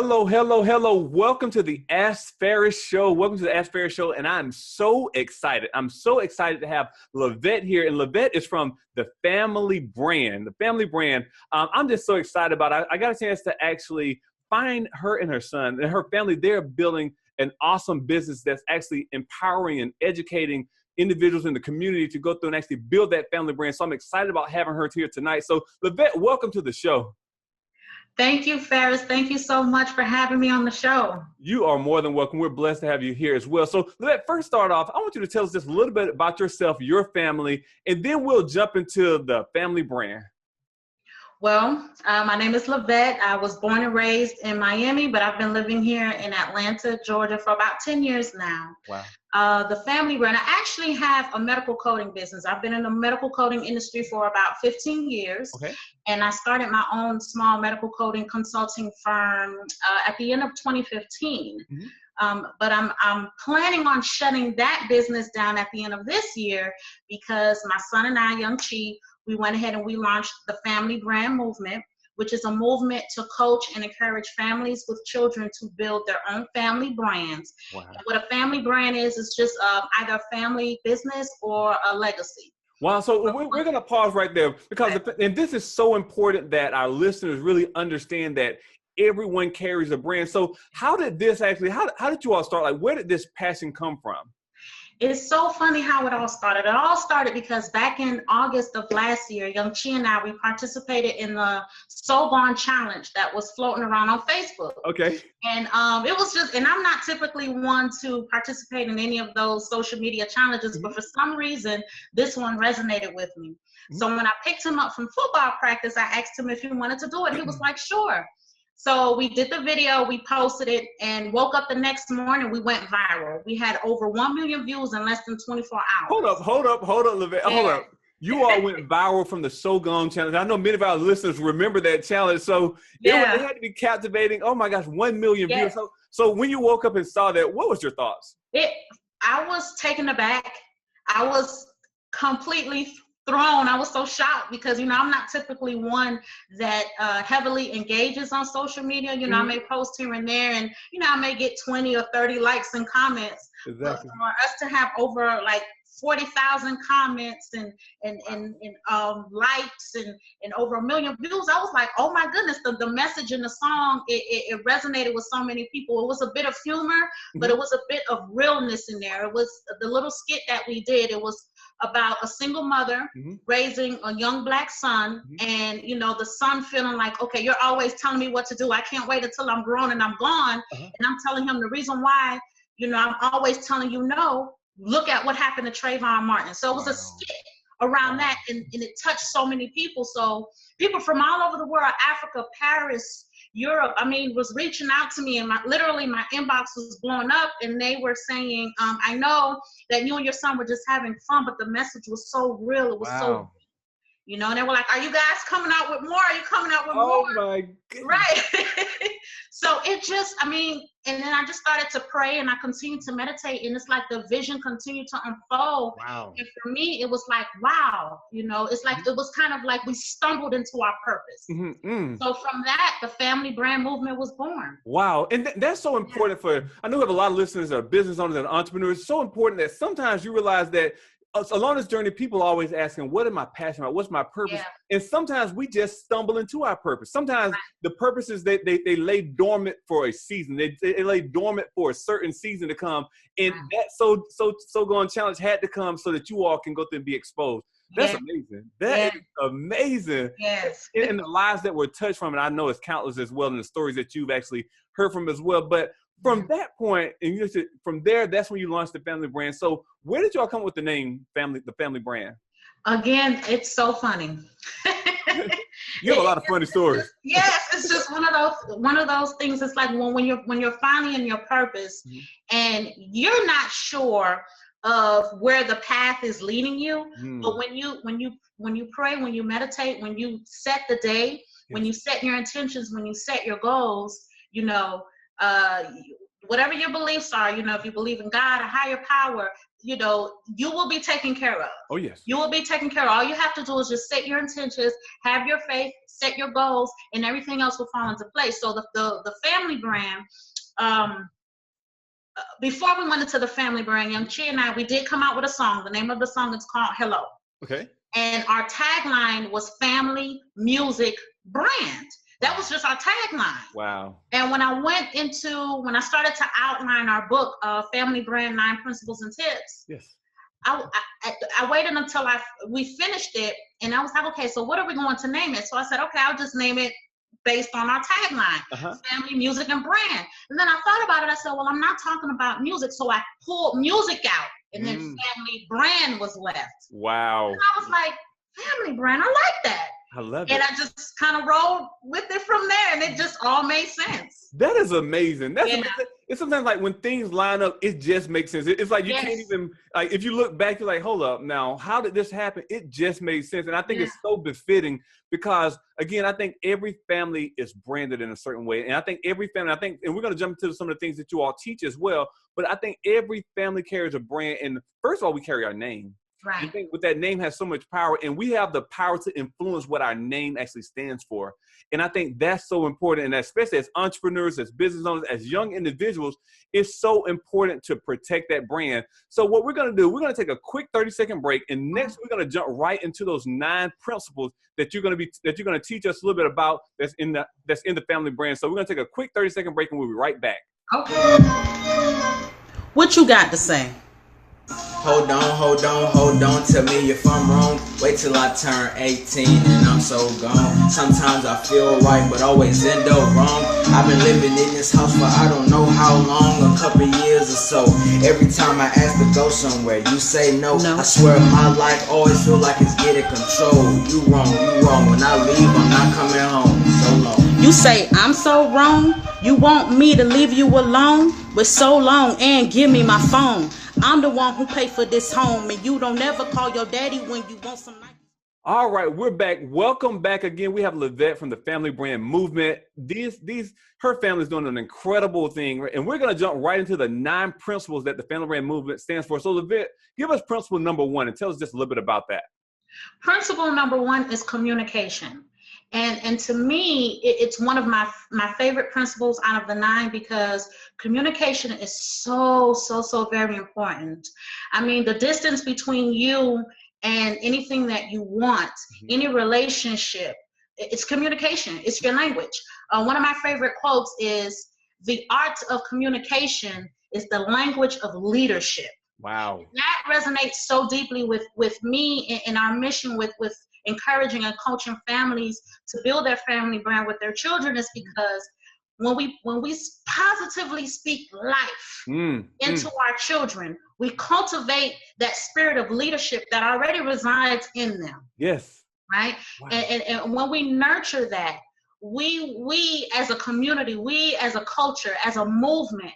Hello, hello, hello. Welcome to the ASKFaris show. Welcome to the ASKFaris show. And I'm so excited. I'm so excited to have Lavette here. And Lavette is from the family brand. The family brand. I'm just so excited about it. I got a chance to actually find her and her son and her family. They're building an awesome business that's actually empowering and educating individuals in the community to go through and actually build that family brand. So I'm excited about having her here tonight. So Lavette, welcome to the show. Thank you, Faris. Thank you so much for having me on the show. You are more than welcome. We're blessed to have you here as well. So let's first start off. I want you to tell us just a little bit about yourself, your family, and then we'll jump into the family brand. Well, my name is Lavette. I was born and raised in Miami, but I've been living here in Atlanta, Georgia for about 10 years now. Wow. The family brand, I actually have a medical coding business. I've been in the medical coding industry for about 15 years. Okay. And I started my own small medical coding consulting firm at the end of 2015. Mm-hmm. But I'm planning on shutting that business down at the end of this year because my son and I, young Chi, we went ahead and we launched the Family Brand Movement, which is a movement to coach and encourage families with children to build their own family brands. Wow. And what a family brand is just either a family business or a legacy. Wow, so we're going to pause right there because, and this is so important that our listeners really understand that everyone carries a brand. So how did this actually, how did you all start? Like, where did this passion come from? It's so funny how it all started. It all started because back in August of last year, young Chi and I, we participated in the So Gone Challenge that was floating around on Facebook. Okay. And it was just, and I'm not typically one to participate in any of those social media challenges, mm-hmm. but for some reason, this one resonated with me. Mm-hmm. So when I picked him up from football practice, I asked him if he wanted to do it. He was like, sure. So we did the video, we posted it, and woke up the next morning, we went viral. We had over 1 million views in less than 24 hours. Hold up, Lavette, hold up. You all went viral from the So Gone challenge. I know many of our listeners remember that challenge. So it had to be captivating. Oh my gosh, 1 million views. So when you woke up and saw that, what was your thoughts? I was taken aback. I was completely thrown. I was so shocked because, you know, I'm not typically one that heavily engages on social media. You know, mm-hmm. I may post here and there and, you know, I may get 20 or 30 likes and comments. Exactly. But for us to have over like 40,000 comments and likes and over 1 million views, I was like, oh my goodness, the message in the song, it resonated with so many people. It was a bit of humor, mm-hmm. but it was a bit of realness in there. It was the little skit that we did. It was about a single mother mm-hmm. raising a young Black son, mm-hmm. and, you know, the son feeling like, okay, you're always telling me what to do. I can't wait until I'm grown and I'm gone. Uh-huh. And I'm telling him the reason why, you know, I'm always telling you no. Look at what happened to Trayvon Martin. So it was a skit around that, and it touched so many people. So people from all over the world, Africa, Paris, Europe, I mean, was reaching out to me, and literally my inbox was blowing up, and they were saying, I know that you and your son were just having fun, but the message was so real. It was so, you know, and they were like, are you guys coming out with more? Are you coming out with more? Oh my goodness. Right. So it just, I mean, and then I just started to pray and I continued to meditate, and it's like the vision continued to unfold. Wow. And for me, it was like, wow, you know, it's like, it was kind of like we stumbled into our purpose. Mm-hmm. So from that, the family brand movement was born. Wow. And that's so important for, I know we have a lot of listeners that are business owners and entrepreneurs. It's so important that sometimes you realize that along this journey, people are always asking, what am I passionate about? What's my purpose? Yeah. And sometimes we just stumble into our purpose. Sometimes the purposes, they lay dormant for a season. They lay dormant for a certain season to come. And that so Gone challenge had to come so that you all can go through and be exposed. That's amazing. That is amazing. Yes. And the lives that were touched from it, I know it's countless as well, and the stories that you've actually heard from as well. But from that point, and you said from there, that's when you launched the family brand. So where did y'all come with the name the family brand? Again, it's so funny. You have a lot of funny stories. Yes, it's just one of those things. It's like when you're finally in your purpose, mm-hmm. and you're not sure of where the path is leading you, but when you pray, when you meditate, when you set the day, when you set your intentions, when you set your goals, you know, whatever your beliefs are, you know, if you believe in God, a higher power, you know, you will be taken care of. Oh, yes. You will be taken care of. All you have to do is just set your intentions, have your faith, set your goals, and everything else will fall into place. So the family brand, before we went into the family brand, Young Chi and I, we did come out with a song. The name of the song is called Hello. Okay. And our tagline was Family Music Brand. That was just our tagline. Wow. And when I started to outline our book, Family Brand, 9 Principles and Tips, yes, I waited until we finished it, and I was like, okay, so what are we going to name it? So I said, okay, I'll just name it based on our tagline, Family, Music, and Brand. And then I thought about it. I said, well, I'm not talking about music. So I pulled music out, and then Family Brand was left. Wow. And I was like, Family Brand, I like that. I love it. And I just kind of rolled with it from there, and it just all made sense. That is amazing. That's amazing. It's sometimes like when things line up, it just makes sense. It's like you can't even, like, if you look back, you're like, hold up, now, how did this happen? It just made sense. And I think it's so befitting because, again, I think every family is branded in a certain way. And I think every family, and we're going to jump into some of the things that you all teach as well, but I think every family carries a brand. And first of all, we carry our name. Right. I think with that name has so much power, and we have the power to influence what our name actually stands for. And I think that's so important, and especially as entrepreneurs, as business owners, as young individuals, it's so important to protect that brand. So what we're going to do, we're going to take a quick 30-second break, and next we're going to jump right into those 9 principles that you're going to teach us a little bit about that's in the family brand. So we're going to take a quick 30-second break, and we'll be right back. Okay. What you got to say? Hold on, tell me if I'm wrong. Wait till I turn 18 and I'm so gone. Sometimes I feel right, but always end up wrong. I've been living in this house for I don't know how long, a couple years or so. Every time I ask to go somewhere, you say no. I swear my life always feel like it's getting control. You wrong. When I leave, I'm not coming home. So long. You say I'm so wrong. You want me to leave you alone? But so long and give me my phone. I'm the one who paid for this home, and you don't ever call your daddy when you want some night. All right, we're back. Welcome back again. We have Lavette from the Family Brand Movement. Her family is doing an incredible thing, and we're going to jump right into the 9 principles that the Family Brand Movement stands for. So, Lavette, give us principle number 1 and tell us just a little bit about that. Principle number 1 is communication. And to me, it's one of my favorite principles out of the 9 because communication is so very important. I mean, the distance between you and anything that you want, any relationship, it's communication. It's your language. One of my favorite quotes is, "The art of communication is the language of leadership." Wow. That resonates so deeply with me in our mission with encouraging and coaching families to build their family brand with their children, is because when we positively speak life into our children, we cultivate that spirit of leadership that already resides in them. Yes. Right. Wow. And when we nurture that, we as a community, we as a culture, as a movement,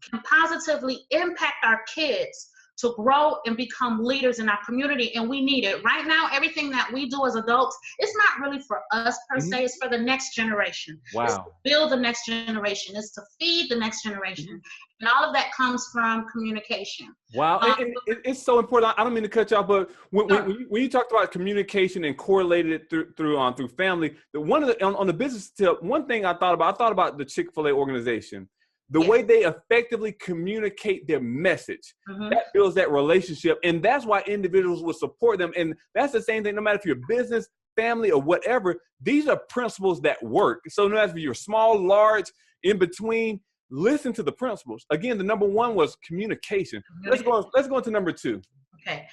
can positively impact our kids to grow and become leaders in our community. And we need it. Right now, everything that we do as adults, it's not really for us per se, it's for the next generation. Wow. It's to build the next generation. It's to feed the next generation. And all of that comes from communication. Wow. It's so important. I don't mean to cut you off, but when you talked about communication and correlated it through family, on the business tip, one thing I thought about the Chick-fil-A organization. The way they effectively communicate their message, that builds that relationship. And that's why individuals will support them. And that's the same thing, no matter if you're business, family, or whatever, these are principles that work. So no matter if you're small, large, in between, listen to the principles. Again, the number 1 was communication. Let's go into number 2. Okay.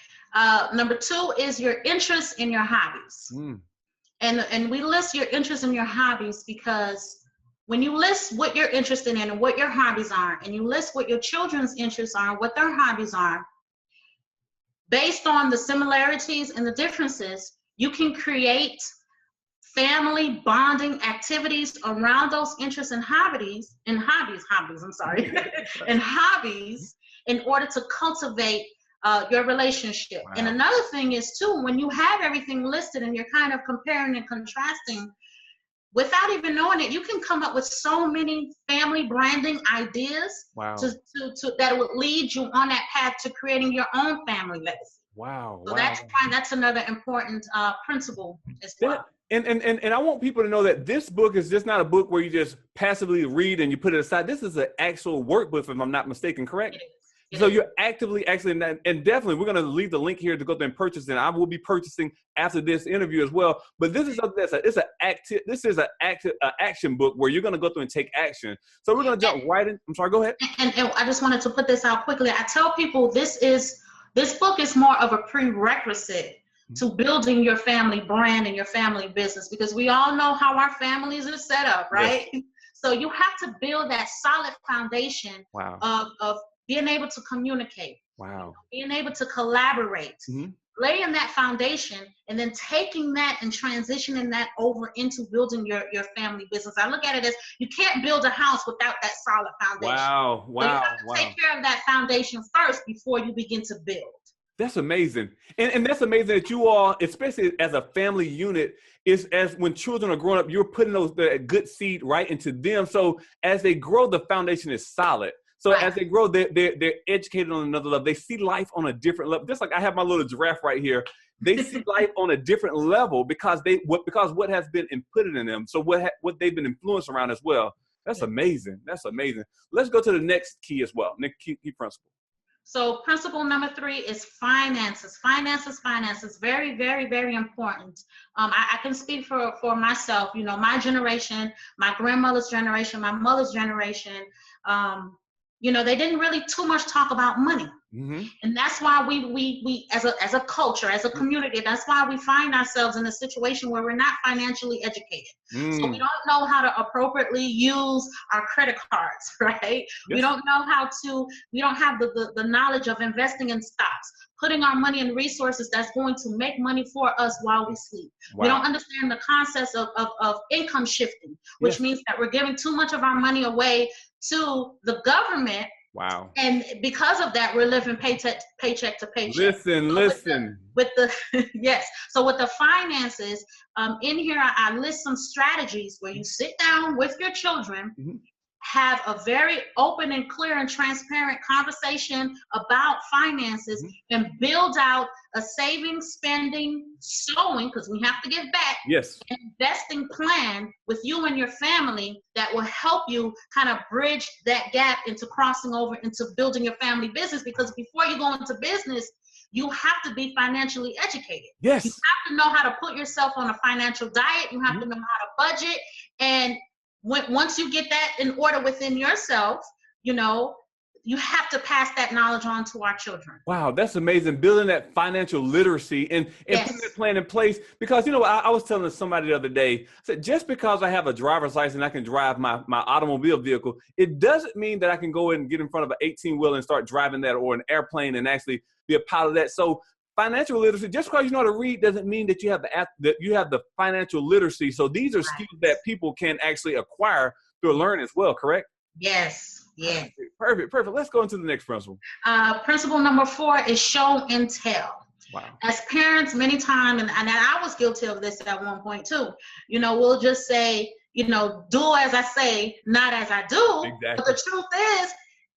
Number 2 is your interests in your hobbies. And we list your interests in your hobbies because when you list what you're interested in and what your hobbies are, and you list what your children's interests are and what their hobbies are, based on the similarities and the differences, you can create family bonding activities around those interests and hobbies, in order to cultivate your relationship. Wow. And another thing is too, when you have everything listed and you're kind of comparing and contrasting, without even knowing it, you can come up with so many family branding ideas Wow. that would lead you on that path to creating your own family legacy. Wow. So wow. that's another important principle as well. And I want people to know that this book is just not a book where you just passively read and you put it aside. This is an actual workbook, if I'm not mistaken, correct? So you're actively, and definitely, we're going to leave the link here to go there and purchase it. I will be purchasing after this interview as well. But this is something this is an action book where you're going to go through and take action. So we're going to jump right in. I'm sorry, go ahead. And I just wanted to put this out quickly. I tell people this book is more of a prerequisite to building your family brand and your family business, because we all know how our families are set up, right? Yes. So you have to build that solid foundation of being able to communicate, being able to collaborate, laying that foundation, and then taking that and transitioning that over into building your family business. I look at it as you can't build a house without that solid foundation. Wow. So you have to take care of that foundation first before you begin to build. That's amazing. And that's amazing that you all, especially as a family unit, is as when children are growing up, you're putting the good seed right into them. So as they grow, the foundation is solid. So as they grow, they're educated on another level. They see life on a different level. Just like I have my little giraffe right here. They see life on a different level because what has been inputted in them. So what they've been influenced around as well. That's amazing. That's amazing. Let's go to the next key as well. Next key principle. So principle number 3 is finances. Finances. Very, very, very important. I can speak for myself. You know, my generation, my grandmother's generation, my mother's generation. You know, they didn't really too much talk about money. And that's why we as a culture, as a community, that's why we find ourselves in a situation where we're not financially educated. So we don't know how to appropriately use our credit cards, right? We don't know we don't have the knowledge of investing in stocks, putting our money in resources that's going to make money for us while we sleep. We don't understand the concepts of income shifting, which means that we're giving too much of our money away to the government. And because of that, we're living paycheck to paycheck. Listen. With the yes. So with the finances, in here, I list some strategies where you sit down with your children, have a very open and clear and transparent conversation about finances, and build out a saving, spending, sowing, because we have to give back, investing plan with you and your family that will help you kind of bridge that gap into crossing over into building your family business. Because before you go into business, you have to be financially educated. Yes. You have to know how to put yourself on a financial diet. You have to know how to budget. And once you get that in order within yourself, you know, you have to pass that knowledge on to our children. Wow, that's amazing. Building that financial literacy and putting that plan in place. Because, you know, I was telling somebody the other day, I said, just because I have a driver's license and I can drive my automobile vehicle, it doesn't mean that I can go and get in front of an 18-wheeler and start driving that, or an airplane, and actually be a pilot of that. So financial literacy, just because you know how to read doesn't mean that you have the financial literacy. So these are skills that people can actually acquire through learning as well, correct? Yes. Yeah. Perfect. Let's go into the next principle. Principle number 4 is show and tell. Wow. As parents, many times, and I was guilty of this at one point too, you know, we'll just say, you know, do as I say, not as I do. Exactly. But the truth is,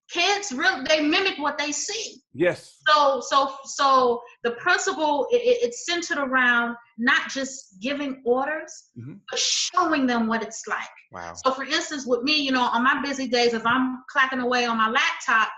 kids really, they mimic what they see. Yes. So the principle, it's centered around not just giving orders, but showing them what it's like. Wow. So for instance, with me, you know, on my busy days, if I'm clacking away on my laptop,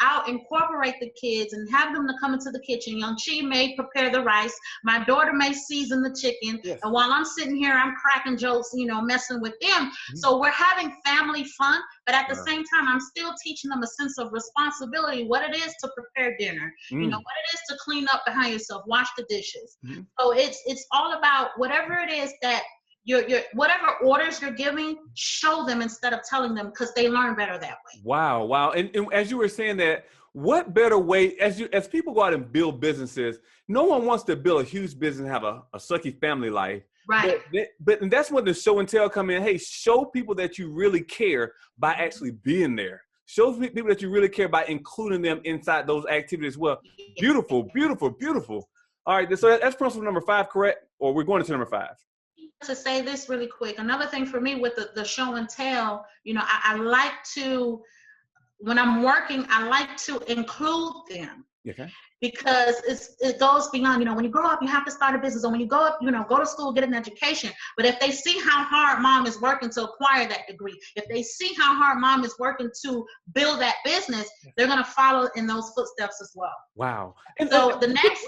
I'll incorporate the kids and have them to come into the kitchen. Young Chi may prepare the rice. My daughter may season the chicken. Yes. And while I'm sitting here, I'm cracking jokes, you know, messing with them. So we're having family fun, but at the same time, I'm still teaching them a sense of responsibility, what it is to prepare dinner, you know, what it is to clean up behind yourself, wash the dishes. So it's all about whatever it is that your whatever orders you're giving, show them instead of telling them, because they learn better that way. Wow. And as you were saying that, what better way, as people go out and build businesses, no one wants to build a huge business and have a sucky family life. Right. But and that's when the show and tell come in. Hey, show people that you really care by actually being there. Show people that you really care by including them inside those activities as well. Beautiful. All right, so that's principle number 5, correct? Or we're going to number 5? to say this really quick. Another thing for me with the show and tell, you know, I like to, when I'm working, I like to include them. Okay. Because it goes beyond, you know, when you grow up, you have to start a business, or when you go up, you know, go to school, get an education. But if they see how hard mom is working to acquire that degree, if they see how hard mom is working to build that business, they're going to follow in those footsteps as well. Wow. So the next,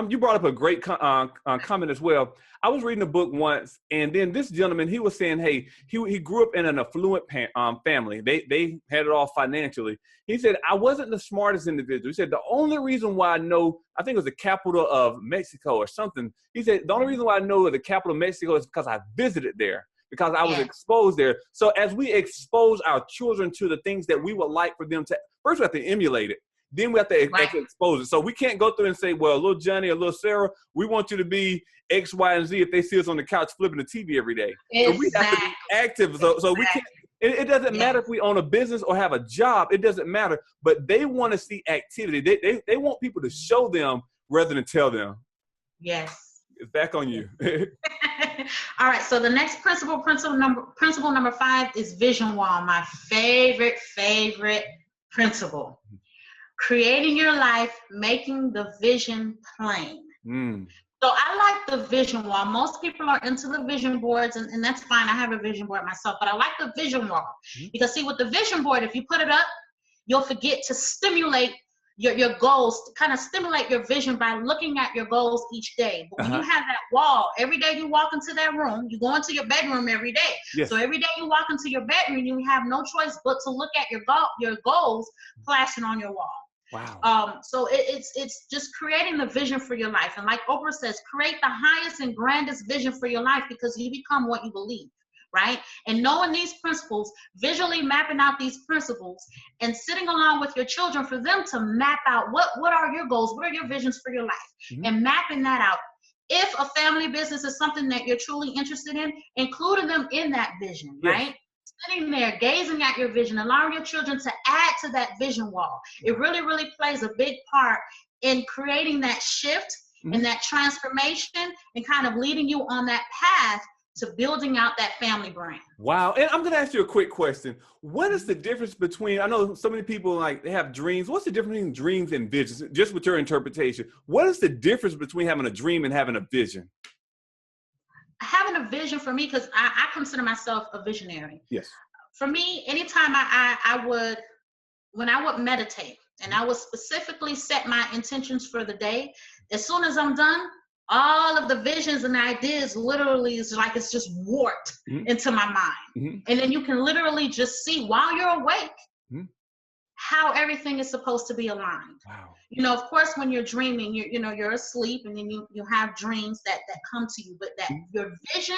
you brought up a great comment as well. I was reading a book once, and then this gentleman, he was saying, hey, he grew up in an affluent family. They had it all financially. He said, I wasn't the smartest individual. He said, the only reason why I know, I think it was the capital of Mexico or something. He said, the only reason why I know the capital of Mexico is because I visited there, because I was exposed there. So as we expose our children to the things that we would like for them to, first we have to emulate it. Then we have to expose it. So we can't go through and say, well, little Johnny or little Sarah, we want you to be X, Y, and Z if they see us on the couch flipping the TV every day. Exactly. So we have to be active. So we can't. It doesn't matter if we own a business or have a job. It doesn't matter. But they want to see activity. They want people to show them rather than tell them. Yes. It's back on you. All right. So the next principle number 5 is vision wall. My favorite principle. Creating your life, making the vision plain. So I like the vision wall. Most people are into the vision boards, and that's fine. I have a vision board myself, but I like the vision wall. Because see, with the vision board, if you put it up, you'll forget to stimulate your goals, to kind of stimulate your vision by looking at your goals each day. But when you have that wall, every day you walk into that room, you go into your bedroom every day. Yes. So every day you walk into your bedroom, you have no choice but to look at your goals flashing on your wall. Wow. So it's just creating the vision for your life. And like Oprah says, create the highest and grandest vision for your life, because you become what you believe, right? And knowing these principles, visually mapping out these principles, and sitting along with your children for them to map out what are your goals, what are your visions for your life, and mapping that out. If a family business is something that you're truly interested in, including them in that vision, right? Sitting there, gazing at your vision, allowing your children to add to that vision wall. It really, really plays a big part in creating that shift and that transformation, and kind of leading you on that path to building out that family brand. Wow. And I'm going to ask you a quick question. What is the difference between, I know so many people, like, they have dreams. What's the difference between dreams and visions? Just with your interpretation, what is the difference between having a dream and having a vision? Having a vision for me, because I consider myself a visionary. Yes. For me, anytime when I would meditate, and I would specifically set my intentions for the day, as soon as I'm done, all of the visions and ideas literally is like it's just warped into my mind. And then you can literally just see while you're awake how everything is supposed to be aligned. Wow. You know, of course, when you're dreaming, you're asleep, and then you have dreams that come to you. But that your vision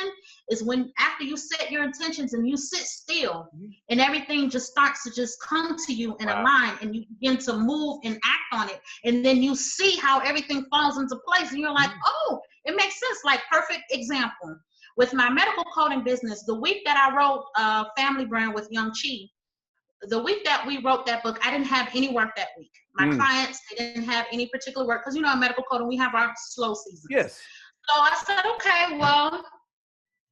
is when, after you set your intentions and you sit still, and everything just starts to just come to you and align, and you begin to move and act on it. And then you see how everything falls into place, and you're like, oh, it makes sense. Like, perfect example. With my medical coding business, the week that I wrote Family Brand with Young Chi, the week that we wrote that book, I didn't have any work that week. My clients, they didn't have any particular work, because, you know, in medical coding, we have our slow seasons. Yes. So I said, okay, well,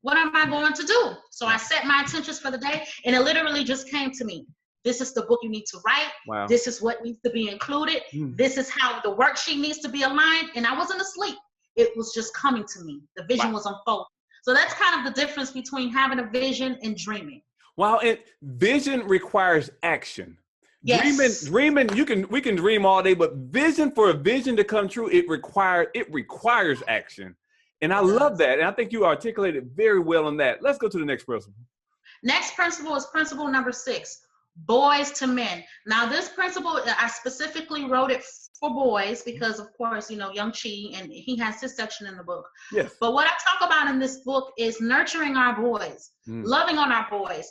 what am I going to do? So I set my intentions for the day, and it literally just came to me. This is the book you need to write. Wow. This is what needs to be included. This is how the worksheet needs to be aligned. And I wasn't asleep. It was just coming to me. The vision was unfolding. So that's kind of the difference between having a vision and dreaming. Wow, and vision requires action. Yes. Dreaming, we can dream all day, but for a vision to come true, it requires action. And I love that. And I think you articulated very well on that. Let's go to the next principle. Next principle is principle number 6, boys to men. Now, this principle, I specifically wrote it for boys because, of course, you know, Young Chi, and he has his section in the book. Yes. But what I talk about in this book is nurturing our boys, loving on our boys.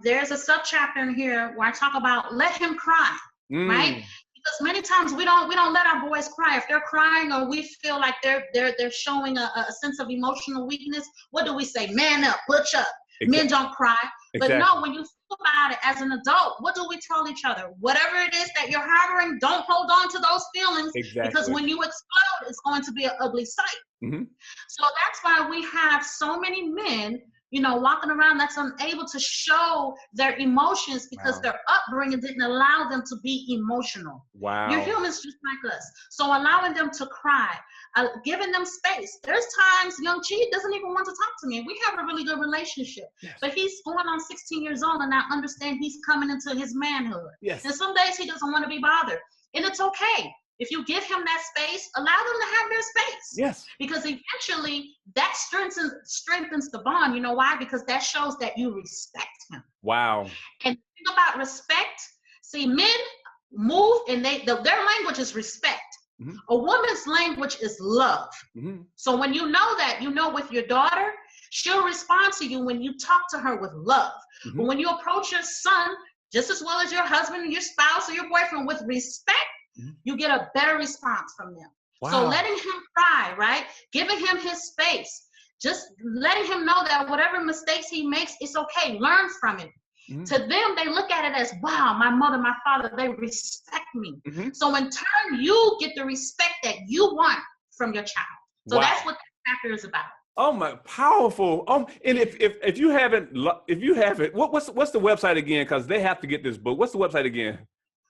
There's a subchapter in here where I talk about let him cry, right? Because many times we don't let our boys cry. If they're crying, or we feel like they're showing a sense of emotional weakness, what do we say? Man up, butch up. Exactly. Men don't cry. Exactly. But no, when you think about it as an adult, what do we tell each other? Whatever it is that you're harboring, don't hold on to those feelings. Exactly. Because when you explode, it's going to be an ugly sight. Mm-hmm. So that's why we have so many men, walking around that's unable to show their emotions because their upbringing didn't allow them to be emotional. Wow. You're humans just like us. So allowing them to cry, giving them space. There's times young Chi doesn't even want to talk to me. We have a really good relationship. Yes. But he's going on 16 years old, and I understand he's coming into his manhood. Yes. And some days he doesn't want to be bothered. And it's okay. If you give him that space, allow them to have their space. Yes. Because eventually that strengthens the bond. You know why? Because that shows that you respect him. Wow. And the thing about respect, see, men move and their language is respect. Mm-hmm. A woman's language is love. Mm-hmm. So when you know that, with your daughter, she'll respond to you when you talk to her with love. Mm-hmm. But when you approach your son, just as well as your husband or your spouse or your boyfriend, with respect, you get a better response from them. Wow. So letting him cry, right? Giving him his space. Just letting him know that whatever mistakes he makes, it's okay. Learn from it. Mm-hmm. To them, they look at it as, wow, my mother, my father, they respect me. Mm-hmm. So in turn, you get the respect that you want from your child. So that's what that chapter is about. Oh my, powerful. And if you haven't, what's the website again? Because they have to get this book. What's the website again?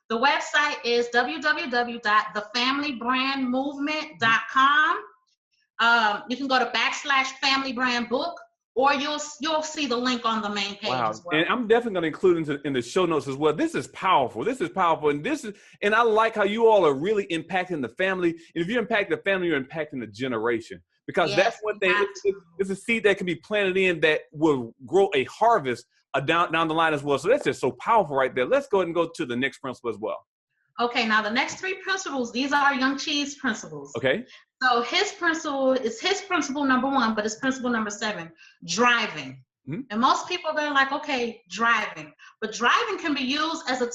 The website is www.thefamilybrandmovement.com. You can go to /FamilyBrandBook, or you'll see the link on the main page as well. And I'm definitely going to include in the show notes as well. This is powerful. And I like how you all are really impacting the family. And if you impact the family, you're impacting the generation. Because that's what it's a seed that can be planted in that will grow a harvest down the line as well. So that's just so powerful right there. Let's go ahead and go to the next principle as well. Okay, now the next 3 principles, these are young Chi's principles. Okay. So his principle number 1, but it's principle number 7, driving. Mm-hmm. And most people, they're like, okay, driving. But driving can be used as a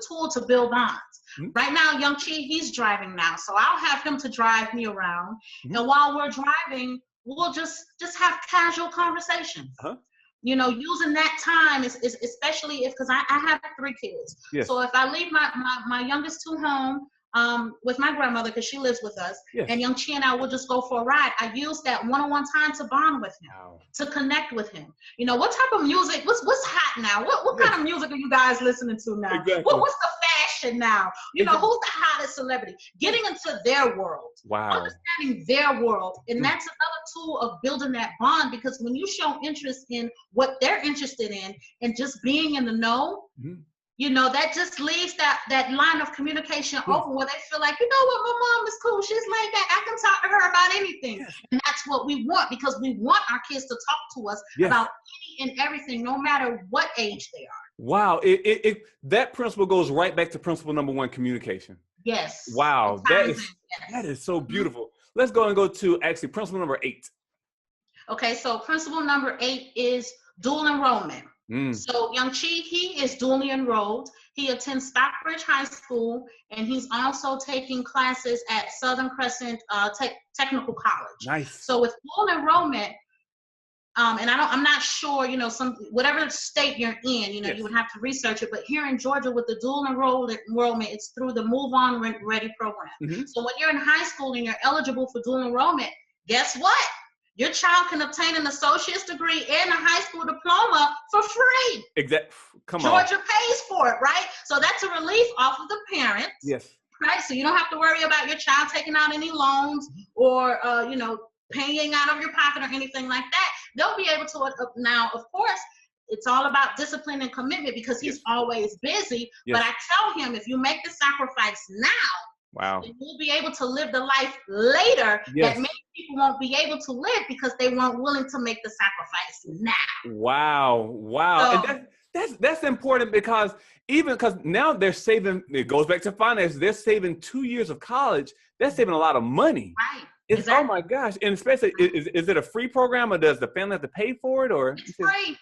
tool to build bonds. Mm-hmm. Right now, young Chi, he's driving now. So I'll have him to drive me around. Mm-hmm. And while we're driving, we'll just have casual conversations. Uh-huh. Using that time is especially because I have 3 kids. Yes. So if I leave my youngest 2 home with my grandmother, because she lives with us, and young Chi and I will just go for a ride, I use that one-on-one time to bond with him, to connect with him. What type of music, what's hot now? What kind of music are you guys listening to now? Exactly. What's the fashion now? Who's the hottest celebrity? Getting into their world. Wow. Understanding their world. And that's another tool of building that bond, because when you show interest in what they're interested in and just being in the know, that just leaves that line of communication open, where they feel like, what, my mom is cool. She's laid back. I can talk to her about anything. Yes. And that's what we want, because we want our kids to talk to us about any and everything, no matter what age they are. Wow. That principle goes right back to principle number 1, communication. Yes. Wow. That is so beautiful. Mm-hmm. Let's go to actually principle number 8. Okay. So principle number 8 is dual enrollment. So young Chi, he is dually enrolled. He attends Stockbridge High School, and he's also taking classes at Southern Crescent Technical College. Nice. So with dual enrollment, and I'm not sure, whatever state you're in, you would have to research it. But here in Georgia, with the dual enrollment, it's through the Move On Ready program. Mm-hmm. So when you're in high school and you're eligible for dual enrollment, guess what? Your child can obtain an associate's degree and a high school diploma for free. Exactly. Come on. Georgia pays for it, right? So that's a relief off of the parents. Yes. Right? So you don't have to worry about your child taking out any loans or, paying out of your pocket or anything like that. They'll be able to, now, of course, it's all about discipline and commitment, because he's always busy. Yes. But I tell him, if you make the sacrifice now, then you'll be able to live the life later that many people won't be able to live because they weren't willing to make the sacrifice now. Wow. So, and that's important, because now they're saving, it goes back to finance, they're saving 2 years of college. They're saving a lot of money. Right. Exactly. Oh my gosh. And especially, is it a free program, or does the family have to pay for it? Or it's free.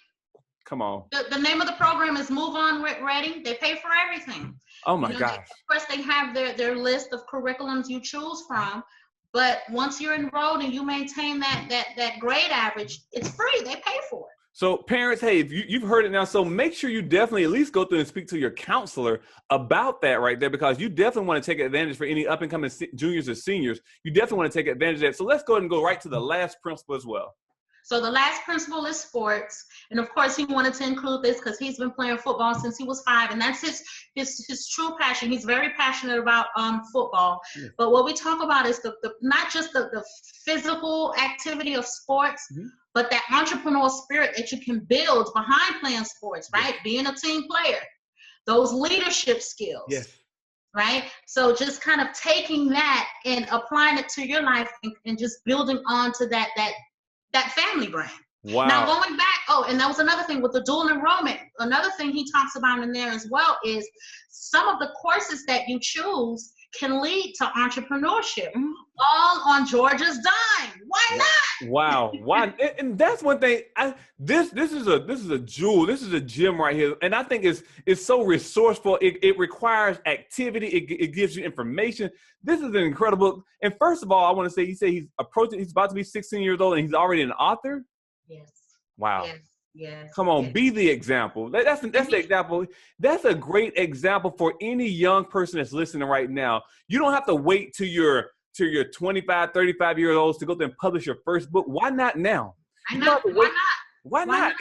Come on. The name of the program is Move On Ready. They pay for everything. Oh my gosh. Of course, they have their list of curriculums you choose from. But once you're enrolled and you maintain that grade average, it's free. They pay for it. So parents, hey, if you've heard it now, so make sure you definitely at least go through and speak to your counselor about that right there, because you definitely want to take advantage for any up and coming juniors or seniors. You definitely want to take advantage of that. So let's go ahead and go right to the last principle as well. So the last principle is sports. And of course, he wanted to include this because he's been playing football since he was 5. And that's his true passion. He's very passionate about football. Yeah. But what we talk about is the not just the physical activity of sports, but that entrepreneurial spirit that you can build behind playing sports, right? Yeah. Being a team player, those leadership skills. Yes. Right? So just kind of taking that and applying it to your life and just building on to that family brand. Wow. Now going back, and that was another thing with the dual enrollment. Another thing he talks about in there as well is some of the courses that you choose can lead to entrepreneurship, all on Georgia's dime. Why not? Wow. Why? And that's one thing. This is a jewel. This is a gem right here. And I think it's so resourceful. It requires activity. It gives you information. This is an incredible. And first of all, I want to say, you say he's about to be 16 years old and he's already an author. Yes. Wow. Yes. Yes. Come on, be the example. That's the example. That's a great example for any young person that's listening right now. You don't have to wait till you're 25, 35 years old to go there and publish your first book. Why not now? Why not?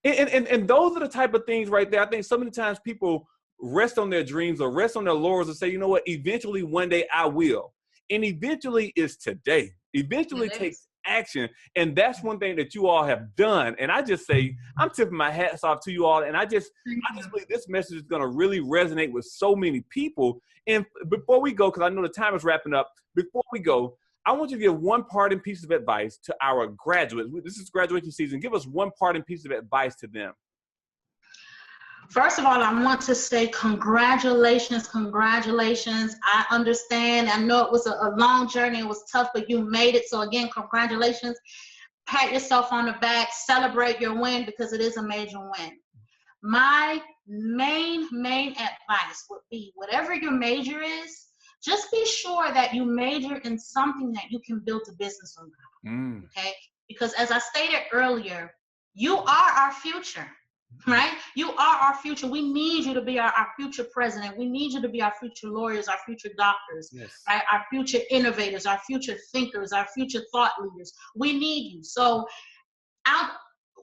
And those are the type of things right there. I think so many times people rest on their dreams or rest on their laurels and say, you know what, eventually one day I will. And eventually is today. Eventually takes action. And that's one thing that you all have done. And I just say, I'm tipping my hats off to you all. And I just believe this message is going to really resonate with so many people. And before we go, because I know the time is wrapping up, before we go, I want you to give one parting piece of advice to our graduates. This is graduation season. Give us one parting piece of advice to them. First of all, I want to say congratulations, congratulations. I understand. I know it was a long journey. It was tough, but you made it. So again, congratulations. Pat yourself on the back. Celebrate your win because it is a major win. My main advice would be whatever your major is, just be sure that you major in something that you can build a business around. Okay? Because as I stated earlier, you are our future. Right? You are our future. We need you to be our future president. We need you to be our future lawyers, our future doctors, right? Our future innovators, our future thinkers, our future thought leaders. We need you. So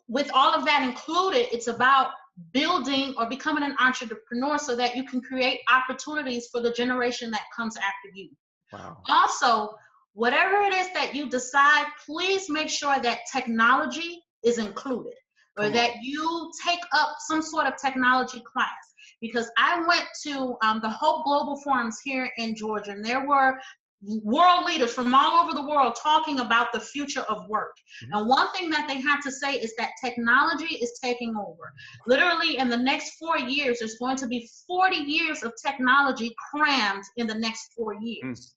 with all of that included, it's about building or becoming an entrepreneur so that you can create opportunities for the generation that comes after you. Wow. Also, whatever it is that you decide, please make sure that technology is included. Or that you take up some sort of technology class. Because I went to the Hope Global Forums here in Georgia, and there were world leaders from all over the world talking about the future of work. And one thing that they had to say is that technology is taking over. Literally in the next 4 years, there's going to be 40 years of technology crammed in the next 4 years.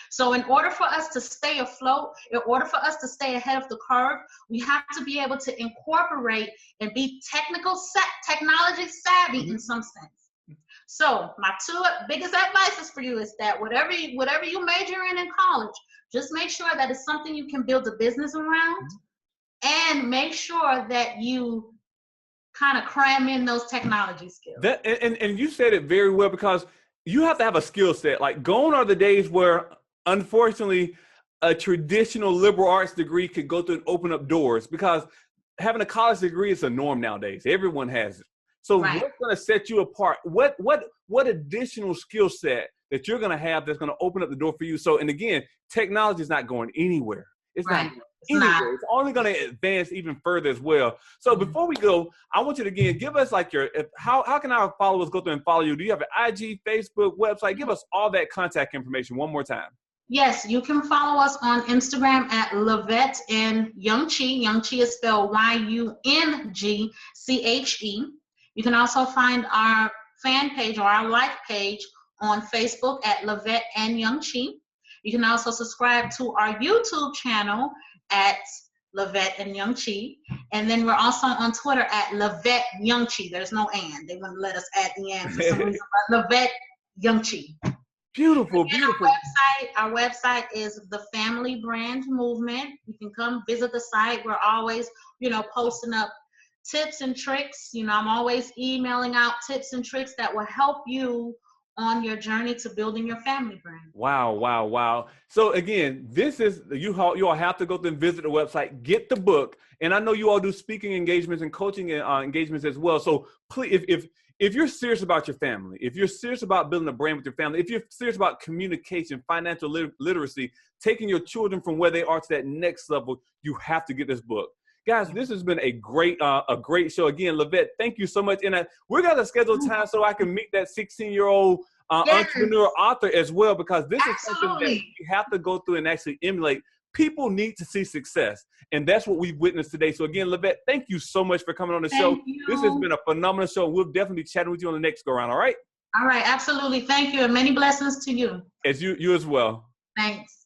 So in order for us to stay afloat, in order for us to stay ahead of the curve, we have to be able to incorporate and be technology savvy in some sense. So my two biggest advices for you is that whatever you major in college, just make sure that it's something you can build a business around, and make sure that you kind of cram in those technology skills. And you said it very well, because you have to have a skill set. Like, gone are the days where, unfortunately, a traditional liberal arts degree could go through and open up doors, because having a college degree is a norm nowadays. Everyone has it. So what's going to set you apart? What additional skill set that you're going to have that's going to open up the door for you? So, and again, technology is not going anywhere. It's not going anywhere. It's only going to advance even further as well. So before we go, I want you to again give us like how can our followers go through and follow you? Do you have an IG, Facebook, website? Give us all that contact information one more time. Yes, you can follow us on Instagram at Lavette and Young Chi. Young Chi is spelled YUNGCHE. You can also find our fan page or our like page on Facebook at Lavette and Young Chi. You can also subscribe to our YouTube channel at Lavette and Young Chi. And then we're also on Twitter at Lavette Young Chi. There's no and. They wouldn't let us add the and for some reason. But Lavette Young Chi. Beautiful, beautiful. Our website is the Family Brand Movement. You can come visit the site. We're always, posting up tips and tricks. You know, I'm always emailing out tips and tricks that will help you on your journey to building your family brand. Wow, wow, wow. So again, this is, you all have to go through and visit the website, get the book. And I know you all do speaking engagements and coaching engagements as well. So please, if you're serious about your family, if you're serious about building a brand with your family, if you're serious about communication, financial literacy, taking your children from where they are to that next level, you have to get this book. Guys, this has been a great show. Again, Lavette, thank you so much. And we're going to schedule time so I can meet that 16-year-old entrepreneur author as well, because this is something that we have to go through and actually emulate. People need to see success, and that's what we've witnessed today. So again, Lavette, thank you so much for coming on the show. This has been a phenomenal show. We'll definitely be chatting with you on the next go-round, all right? All right, absolutely. Thank you, and many blessings to you. As you as well. Thanks.